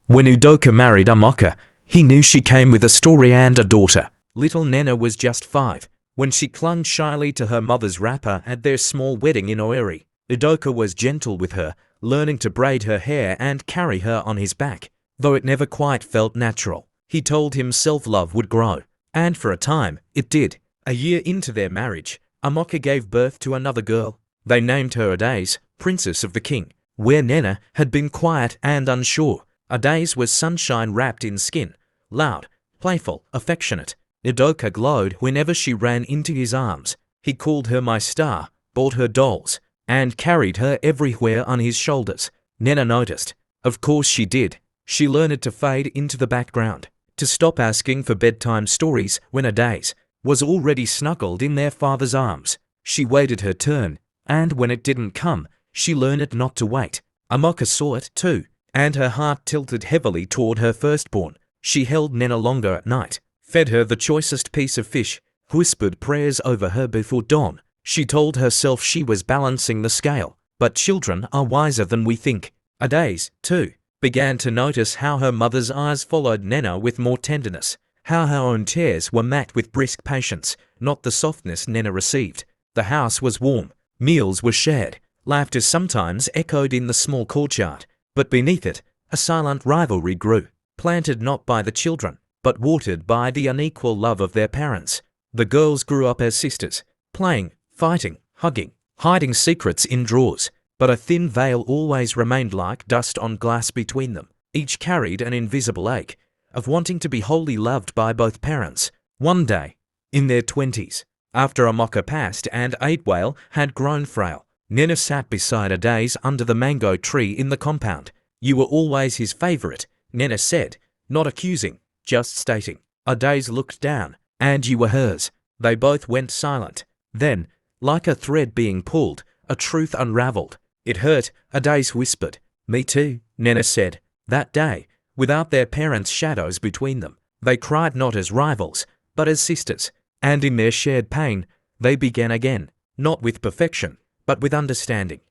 When Udoka married Amoka, he knew she came with a story and a daughter. Little Nena was just 5 when she clung shyly to her mother's wrapper at their small wedding in Oeri. Udoka was gentle with her, learning to braid her hair and carry her on his back, though it never quite felt natural. He told him self-love would grow, and for a time, it did. A year into their marriage, Amoka gave birth to another girl. They named her Adaise, Princess of the King. Where Nena had been quiet and unsure, Adaise was sunshine wrapped in skin, loud, playful, affectionate. Udoka glowed whenever she ran into his arms. He called her my star, bought her dolls, and carried her everywhere on his shoulders. Nena noticed. Of course she did. She learned to fade into the background, to stop asking for bedtime stories when Adaise was already snuggled in their father's arms. She waited her turn, and when it didn't come, she learned not to wait. Amoka saw it too, and her heart tilted heavily toward her firstborn. She held Nena longer at night, fed her the choicest piece of fish, whispered prayers over her before dawn. She told herself she was balancing the scale, but children are wiser than we think. Adaise, too, began to notice how her mother's eyes followed Nena with more tenderness, how her own tears were met with brisk patience, not the softness Nena received. The house was warm, meals were shared, laughter sometimes echoed in the small courtyard, but beneath it, a silent rivalry grew, planted not by the children, but watered by the unequal love of their parents. The girls grew up as sisters, playing, fighting, hugging, hiding secrets in drawers, but a thin veil always remained like dust on glass between them. Each carried an invisible ache of wanting to be wholly loved by both parents. One day, in their 20s, after Amoka passed and Aidwale had grown frail, Nena sat beside Adaise under the mango tree in the compound. "You were always his favourite," Nena said, not accusing, just stating. Adaise looked down, "And you were hers." They both went silent. Then, like a thread being pulled, a truth unravelled. "It hurt," Adaise whispered. "Me too," Nena said. That day, without their parents' shadows between them, they cried not as rivals, but as sisters. And in their shared pain, they began again, not with perfection, but with understanding.